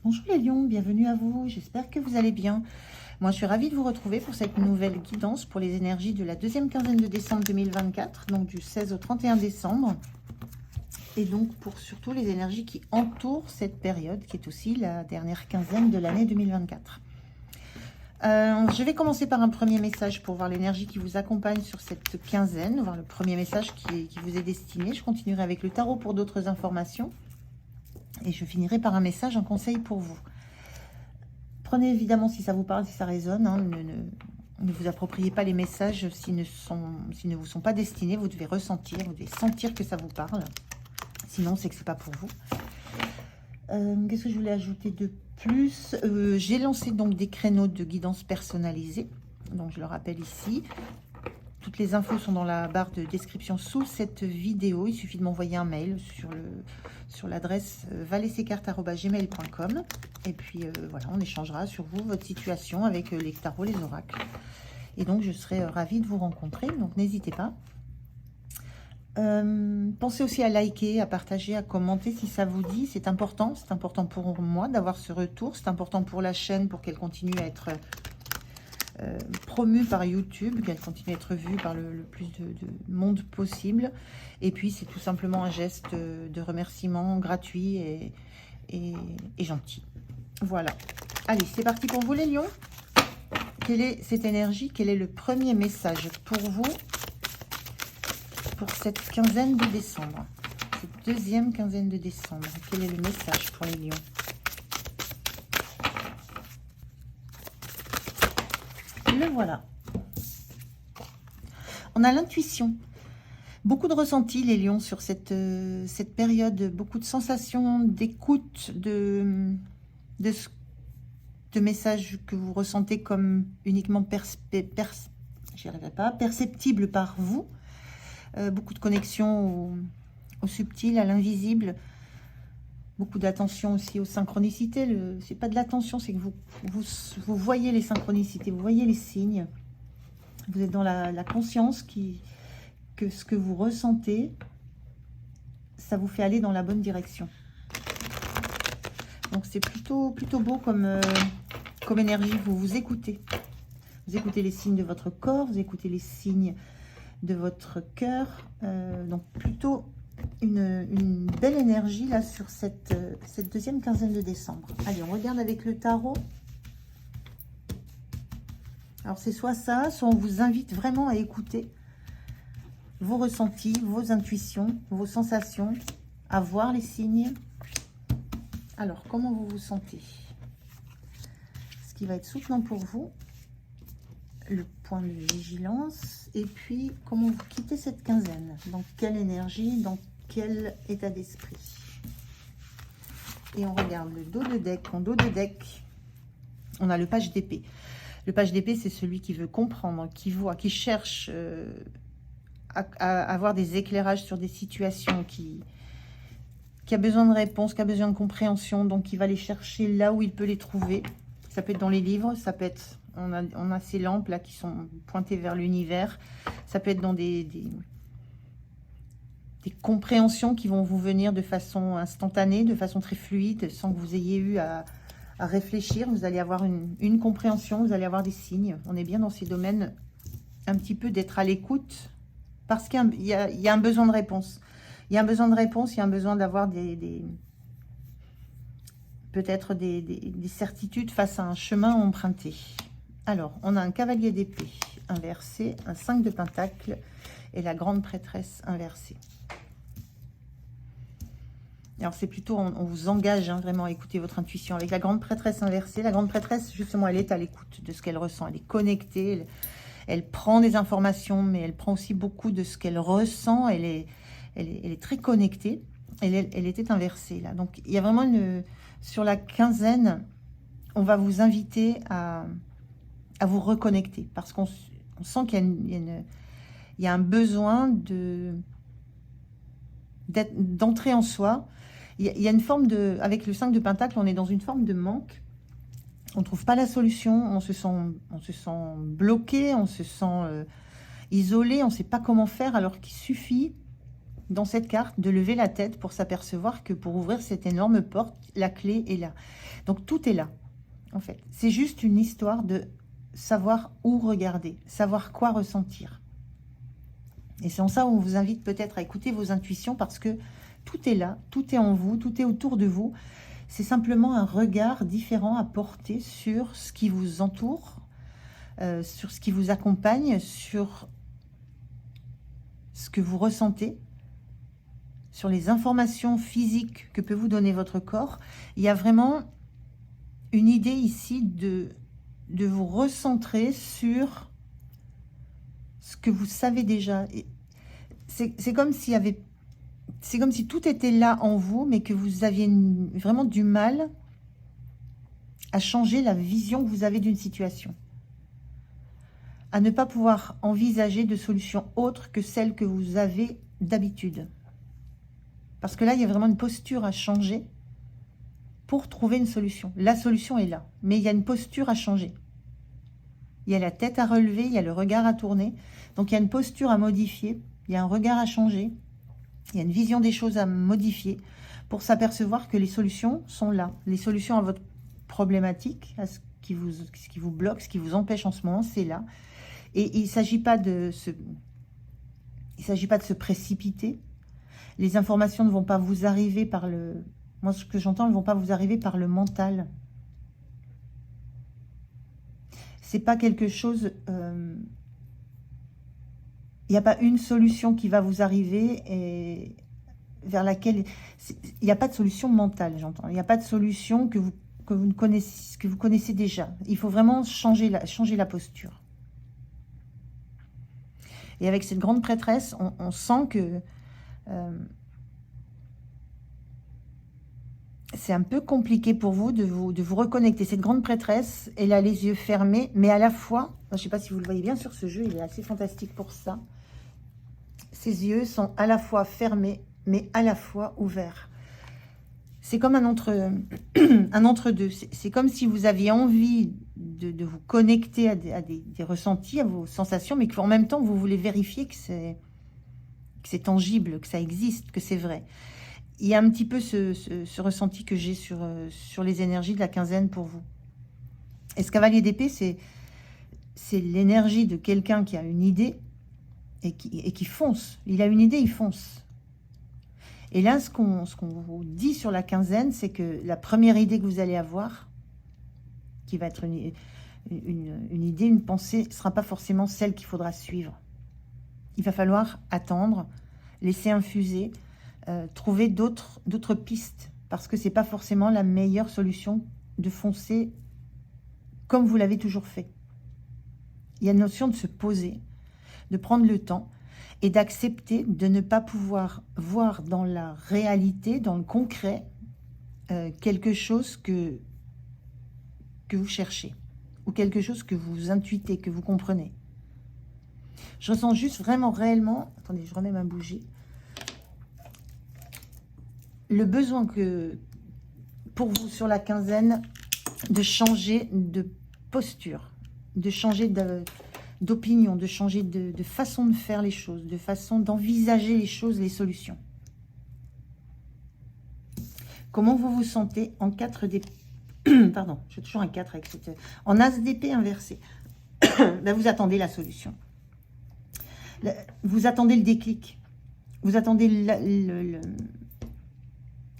Bonjour les lions, bienvenue à vous, j'espère que vous allez bien. Moi je suis ravie de vous retrouver pour cette nouvelle guidance pour les énergies de la deuxième quinzaine de décembre 2024, donc du 16 au 31 décembre. Et donc pour surtout les énergies qui entourent cette période, qui est aussi la dernière quinzaine de l'année 2024. Je vais commencer par un premier message pour voir l'énergie qui vous accompagne sur cette quinzaine, voir le premier message qui vous est destiné. Je continuerai avec le tarot pour d'autres informations. Et je finirai par un message, un conseil pour vous. Prenez évidemment si ça vous parle, si ça résonne. Hein, ne vous appropriez pas les messages s'ils ne vous sont pas destinés. Vous devez ressentir, vous devez sentir que ça vous parle. Sinon, c'est que c'est pas pour vous. Qu'est-ce que je voulais ajouter de plus? J'ai lancé donc des créneaux de guidance personnalisée. Donc, je le rappelle ici. Toutes les infos sont dans la barre de description sous cette vidéo. Il suffit de m'envoyer un mail sur l'adresse valesecart@gmail.com. Et puis voilà, on échangera sur vous, votre situation avec les tarots, les oracles. Et donc, je serai ravie de vous rencontrer. Donc, n'hésitez pas. Pensez aussi à liker, à partager, à commenter si ça vous dit. C'est important pour moi d'avoir ce retour. C'est important pour la chaîne pour qu'elle continue à être promue par YouTube, qu'elle continue à être vue par le plus de monde possible. Et puis c'est tout simplement un geste de remerciement gratuit et gentil. Voilà. Allez, c'est parti pour vous les lions. Quelle est cette énergie? Quel est le premier message pour vous pour cette quinzaine de décembre? Cette deuxième quinzaine de décembre. Quel est le message pour les lions? Le voilà. On a l'intuition. Beaucoup de ressentis, les lions, sur cette période. Beaucoup de sensations, d'écoute, de messages que vous ressentez comme uniquement perceptibles par vous. Beaucoup de connexions au subtil, à l'invisible. Beaucoup d'attention aussi aux synchronicités. C'est pas de l'attention, c'est que vous voyez les synchronicités, vous voyez les signes. Vous êtes dans la conscience que ce que vous ressentez, ça vous fait aller dans la bonne direction. Donc c'est plutôt beau comme énergie. Vous écoutez. Vous écoutez les signes de votre corps, vous écoutez les signes de votre cœur. Donc plutôt une belle énergie là sur cette deuxième quinzaine de décembre. Allez, on regarde avec le tarot. Alors c'est soit ça, soit on vous invite vraiment à écouter vos ressentis, vos intuitions, vos sensations, à voir les signes. Alors, comment vous vous sentez? Ce qui va être soutenant pour vous, le point de vigilance, et puis comment vous quittez cette quinzaine, dans quelle énergie, dans quel état d'esprit. Et on regarde le dos de deck. En dos de deck, on a le page d'épée. Le page d'épée, c'est celui qui veut comprendre, qui voit, qui cherche à avoir des éclairages sur des situations, qui a besoin de réponses, qui a besoin de compréhension, donc qui va les chercher là où il peut les trouver. Ça peut être dans les livres, ça peut être... On a ces lampes là qui sont pointées vers l'univers. Ça peut être dans des compréhensions qui vont vous venir de façon instantanée, de façon très fluide, sans que vous ayez eu à réfléchir. Vous allez avoir une compréhension, vous allez avoir des signes. On est bien dans ces domaines, un petit peu d'être à l'écoute, parce qu'il y a un besoin de réponse. Il y a un besoin de réponse, il y a un besoin d'avoir peut-être des certitudes face à un chemin emprunté. Alors, on a un cavalier d'épée inversé, un 5 de pentacle et la grande prêtresse inversée. Alors, c'est plutôt, on vous engage vraiment à écouter votre intuition. Avec la grande prêtresse inversée, la grande prêtresse, justement, elle est à l'écoute de ce qu'elle ressent. Elle est connectée, elle prend des informations, mais elle prend aussi beaucoup de ce qu'elle ressent. Elle est très connectée. Elle était inversée, là. Donc, il y a vraiment sur la quinzaine, on va vous inviter à vous reconnecter. Parce qu'on sent qu'il y a un besoin d'entrer en soi. Il y a une forme de... Avec le 5 de pentacle, on est dans une forme de manque. On ne trouve pas la solution. On se sent bloqué, on se sent isolé. On ne sait pas comment faire, alors qu'il suffit dans cette carte, de lever la tête pour s'apercevoir que pour ouvrir cette énorme porte, la clé est là. Donc tout est là, en fait. C'est juste une histoire de savoir où regarder, savoir quoi ressentir. Et c'est en ça où on vous invite peut-être à écouter vos intuitions, parce que tout est là, tout est en vous, tout est autour de vous. C'est simplement un regard différent à porter sur ce qui vous entoure, sur ce qui vous accompagne, sur ce que vous ressentez, sur les informations physiques que peut vous donner votre corps. Il y a vraiment une idée ici de vous recentrer sur ce que vous savez déjà. C'est comme s'il y avait... C'est comme si tout était là en vous, mais que vous aviez vraiment du mal à changer la vision que vous avez d'une situation. À ne pas pouvoir envisager de solution autre que celle que vous avez d'habitude. Parce que là, il y a vraiment une posture à changer pour trouver une solution. La solution est là, mais il y a une posture à changer. Il y a la tête à relever, il y a le regard à tourner. Donc, il y a une posture à modifier, il y a un regard à changer. Il y a une vision des choses à modifier pour s'apercevoir que les solutions sont là. Les solutions à votre problématique, à ce qui vous bloque, ce qui vous empêche en ce moment, c'est là. Et il ne s'agit pas de se précipiter. Les informations ne vont pas vous arriver par le... Moi, ce que j'entends, elles ne vont pas vous arriver par le mental. C'est pas quelque chose... Il n'y a pas une solution qui va vous arriver et vers laquelle... Il n'y a pas de solution mentale, j'entends. Il n'y a pas de solution que vous connaissez déjà. Il faut vraiment changer la posture. Et avec cette grande prêtresse, on sent que c'est un peu compliqué pour vous de vous reconnecter. Cette grande prêtresse, elle a les yeux fermés, mais à la fois... Je ne sais pas si vous le voyez bien sur ce jeu, il est assez fantastique pour ça. Ses yeux sont à la fois fermés, mais à la fois ouverts. C'est comme un entre-deux. C'est comme si vous aviez envie de vous connecter à des ressentis, à vos sensations, mais qu'en même temps, vous voulez vérifier que c'est tangible, que ça existe, que c'est vrai. Il y a un petit peu ce ressenti que j'ai sur les énergies de la quinzaine pour vous. Et ce cavalier d'épée, c'est l'énergie de quelqu'un qui a une idée, et qui fonce. Il a une idée, il fonce. Et là, ce qu'on vous dit sur la quinzaine, c'est que la première idée que vous allez avoir, qui va être une idée, une pensée, ne sera pas forcément celle qu'il faudra suivre. Il va falloir attendre, laisser infuser, trouver d'autres pistes, parce que ce n'est pas forcément la meilleure solution de foncer comme vous l'avez toujours fait. Il y a une notion de se poser, de prendre le temps et d'accepter de ne pas pouvoir voir dans la réalité, dans le concret, quelque chose que vous cherchez ou quelque chose que vous intuitez, que vous comprenez. Je ressens juste vraiment réellement, attendez, je remets ma bougie, le besoin que pour vous sur la quinzaine de changer de posture, de changer d'opinion, de changer de façon de faire les choses, de façon d'envisager les choses, les solutions. Comment vous vous sentez en 4 d'épée? Pardon, j'ai toujours un 4 avec cette... En as d'épée inversé. Ben, vous attendez la solution. Vous attendez le déclic. Vous attendez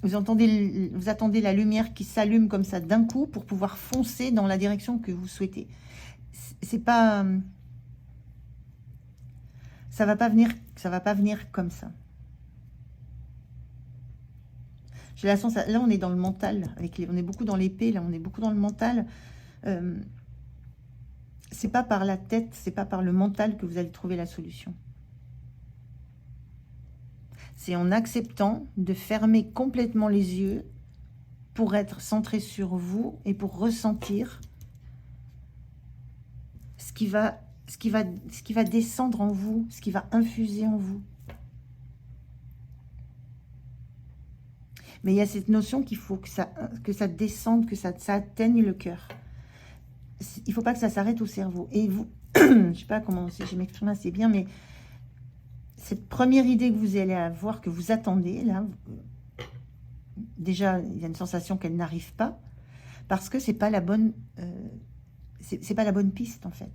vous attendez la lumière qui s'allume comme ça d'un coup pour pouvoir foncer dans la direction que vous souhaitez. C'est pas... Ça va pas venir comme ça. J'ai la sensation, là on est dans le mental, on est beaucoup dans l'épée, là on est beaucoup dans le mental. C'est pas par la tête, c'est pas par le mental que vous allez trouver la solution. C'est en acceptant de fermer complètement les yeux pour être centré sur vous et pour ressentir ce qui va descendre en vous, ce qui va infuser en vous. Mais il y a cette notion qu'il faut que ça descende, que ça atteigne le cœur. Il ne faut pas que ça s'arrête au cerveau. Et vous, je ne sais pas comment je m'exprime assez bien, mais cette première idée que vous allez avoir, que vous attendez, là, déjà, il y a une sensation qu'elle n'arrive pas, parce que c'est pas la bonne, c'est pas la bonne piste, en fait.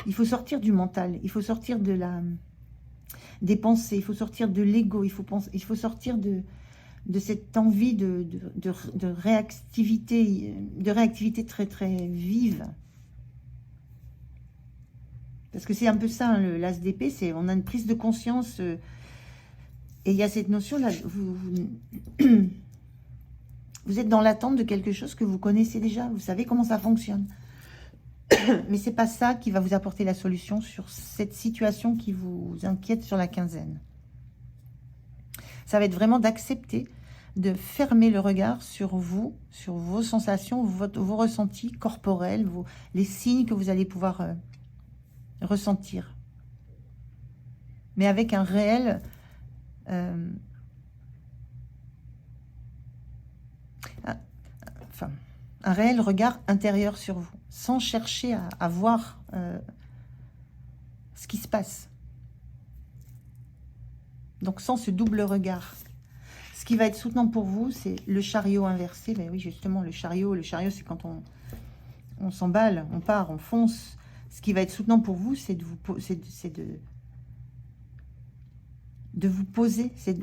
Il faut sortir du mental, il faut sortir des pensées, il faut sortir de l'ego, il faut sortir de cette envie de réactivité très très vive. Parce que c'est un peu ça, hein, l'as d'épée, c'est on a une prise de conscience, et il y a cette notion-là, vous êtes dans l'attente de quelque chose que vous connaissez déjà, vous savez comment ça fonctionne. Mais c'est pas ça qui va vous apporter la solution sur cette situation qui vous inquiète sur la quinzaine. Ça va être vraiment d'accepter de fermer le regard sur vous, sur vos sensations, vos ressentis corporels, les signes que vous allez pouvoir ressentir. Mais avec un réel... un réel regard intérieur sur vous, sans chercher à voir ce qui se passe. Donc sans ce double regard. Ce qui va être soutenant pour vous, c'est le chariot inversé. Ben oui, justement, le chariot c'est quand on s'emballe, on part, on fonce. Ce qui va être soutenant pour vous, c'est de vous poser,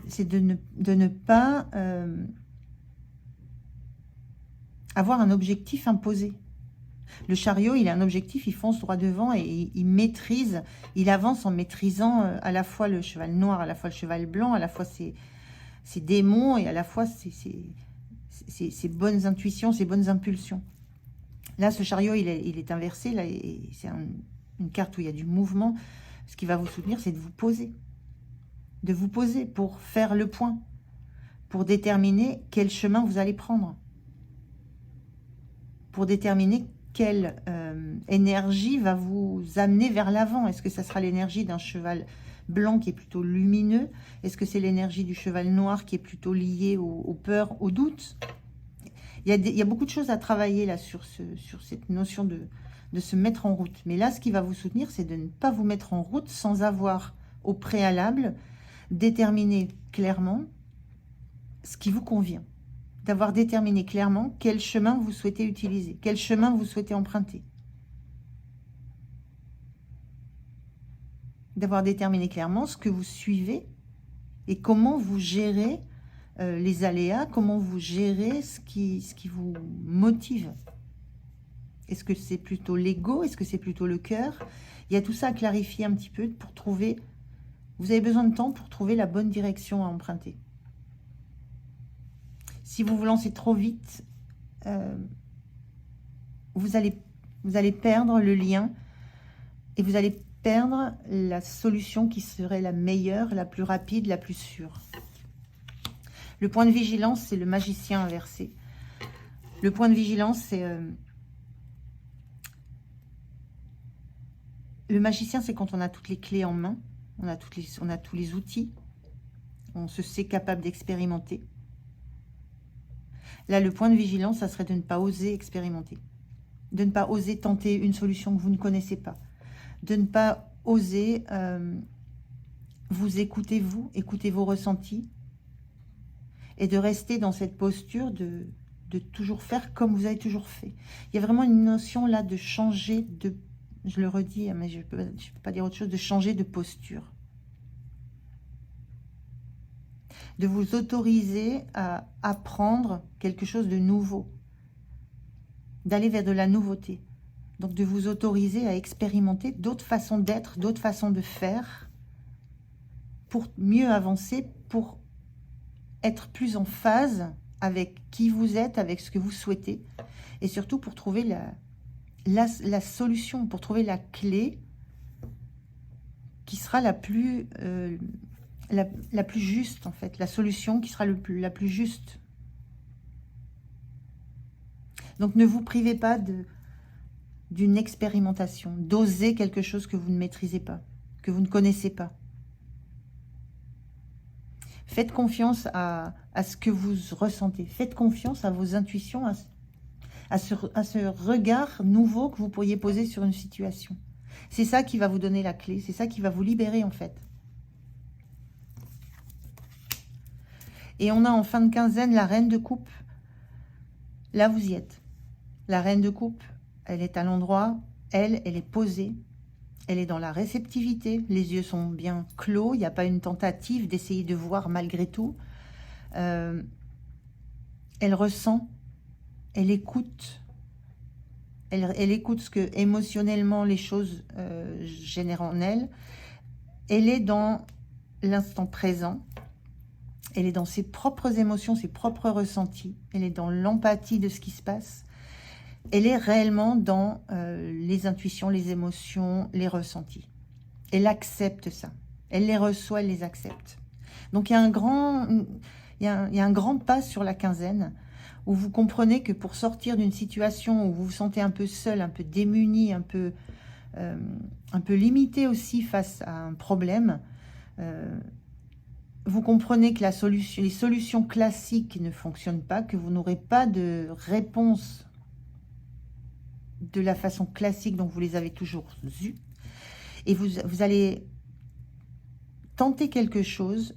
c'est de ne pas avoir un objectif imposé. Le chariot, il a un objectif, il fonce droit devant et il maîtrise, il avance en maîtrisant à la fois le cheval noir, à la fois le cheval blanc, à la fois ses démons et à la fois ses bonnes intuitions, ses bonnes impulsions. Là, ce chariot, il est inversé, là, et c'est une carte où il y a du mouvement. Ce qui va vous soutenir, c'est de vous poser. De vous poser pour faire le point, pour déterminer quel chemin vous allez prendre. Pour déterminer quelle énergie va vous amener vers l'avant. Est-ce que ça sera l'énergie d'un cheval blanc qui est plutôt lumineux? Est-ce que c'est l'énergie du cheval noir qui est plutôt liée aux peurs, aux doutes? Il y a beaucoup de choses à travailler là sur cette notion de se mettre en route. Mais là, ce qui va vous soutenir, c'est de ne pas vous mettre en route sans avoir au préalable déterminé clairement ce qui vous convient. D'avoir déterminé clairement quel chemin vous souhaitez utiliser, quel chemin vous souhaitez emprunter. D'avoir déterminé clairement ce que vous suivez et comment vous gérez les aléas, comment vous gérez ce qui vous motive. Est-ce que c'est plutôt l'ego? Est-ce que c'est plutôt le cœur? Il y a tout ça à clarifier un petit peu pour trouver... Vous avez besoin de temps pour trouver la bonne direction à emprunter. Si vous vous lancez trop vite, vous allez perdre le lien et vous allez perdre la solution qui serait la meilleure, la plus rapide, la plus sûre. Le point de vigilance, c'est le magicien inversé. Le point de vigilance, c'est... le magicien, c'est quand on a toutes les clés en main, on a tous les outils, on se sait capable d'expérimenter. Là, le point de vigilance, ça serait de ne pas oser expérimenter, de ne pas oser tenter une solution que vous ne connaissez pas, de ne pas oser vous écouter, écouter vos ressentis, et de rester dans cette posture de toujours faire comme vous avez toujours fait. Il y a vraiment une notion là de changer de... Je le redis, mais je peux pas dire autre chose, de changer de posture. De vous autoriser à apprendre quelque chose de nouveau. D'aller vers de la nouveauté. Donc de vous autoriser à expérimenter d'autres façons d'être, d'autres façons de faire, pour mieux avancer, pour être plus en phase avec qui vous êtes, avec ce que vous souhaitez, et surtout pour trouver la solution, pour trouver la clé qui sera la plus juste, en fait, la solution qui sera la plus juste. Donc ne vous privez pas d'une expérimentation, d'oser quelque chose que vous ne maîtrisez pas, que vous ne connaissez pas. Faites confiance à ce que vous ressentez. Faites confiance à vos intuitions, à ce regard nouveau que vous pourriez poser sur une situation. C'est ça qui va vous donner la clé. C'est ça qui va vous libérer, en fait. Et on a en fin de quinzaine la reine de coupe. Là, vous y êtes. La reine de coupe, elle est à l'endroit. Elle est posée. Elle est dans la réceptivité. Les yeux sont bien clos. Il n'y a pas une tentative d'essayer de voir malgré tout. Elle ressent. Elle écoute. Elle écoute ce que émotionnellement les choses génèrent en elle. Elle est dans l'instant présent. Elle est dans ses propres émotions, ses propres ressentis. Elle est dans l'empathie de ce qui se passe. Elle est réellement dans les intuitions, les émotions, les ressentis. Elle accepte ça. Elle les reçoit, elle les accepte. Donc il y a un grand pas sur la quinzaine où vous comprenez que pour sortir d'une situation où vous vous sentez un peu seul, un peu démuni, un peu limité aussi face à un problème, vous comprenez que les solutions classiques ne fonctionnent pas, que vous n'aurez pas de réponse de la façon classique dont vous les avez toujours eues. Et vous allez tenter quelque chose,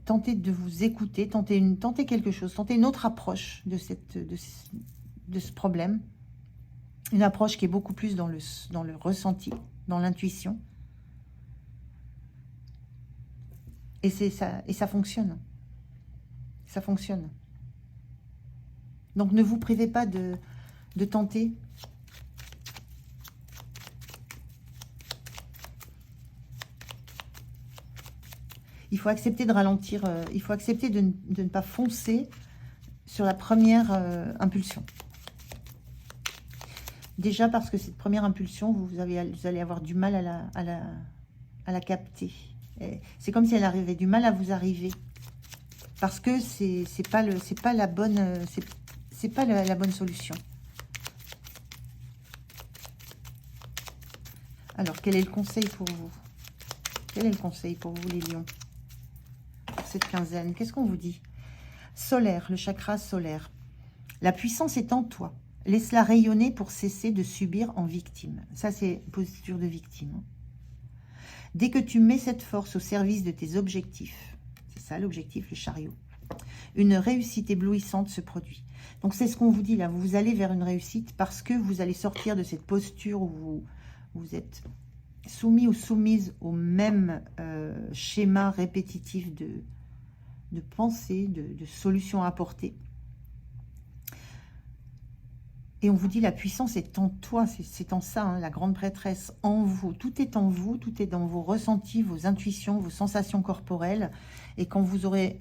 tenter de vous écouter, tenter quelque chose, tenter une autre approche de ce problème. Une approche qui est beaucoup plus dans le ressenti, dans l'intuition. Et ça fonctionne. Ça fonctionne. Donc ne vous privez pas de tenter. Il faut accepter de ralentir. Il faut accepter de ne pas foncer sur la première impulsion. Déjà parce que cette première impulsion, vous allez avoir du mal à la capter. C'est comme si elle avait du mal à vous arriver. Parce que c'est pas la bonne solution. Alors, quel est le conseil pour vous? Quel est le conseil pour vous, les lions? Pour cette quinzaine, qu'est-ce qu'on vous dit? Solaire, le chakra solaire. La puissance est en toi. Laisse-la rayonner pour cesser de subir en victime. Ça, c'est posture de victime. Dès que tu mets cette force au service de tes objectifs, c'est ça l'objectif, le chariot, une réussite éblouissante se produit. Donc c'est ce qu'on vous dit là, vous allez vers une réussite parce que vous allez sortir de cette posture où vous êtes soumis ou soumise au même schéma répétitif de pensée, de solutions à apporter. Et on vous dit, la puissance est en toi, c'est en ça, hein, la grande prêtresse, en vous. Tout est en vous, tout est dans vos ressentis, vos intuitions, vos sensations corporelles. Et quand vous aurez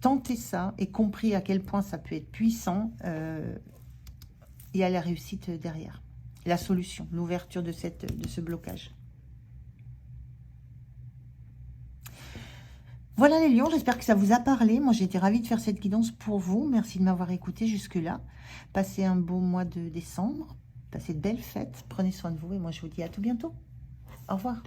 tenté ça et compris à quel point ça peut être puissant, il y a la réussite derrière. La solution, l'ouverture de ce blocage. Voilà les lions, j'espère que ça vous a parlé. Moi, j'ai été ravie de faire cette guidance pour vous. Merci de m'avoir écouté jusque-là. Passez un beau mois de décembre. Passez de belles fêtes. Prenez soin de vous et moi, je vous dis à tout bientôt. Au revoir.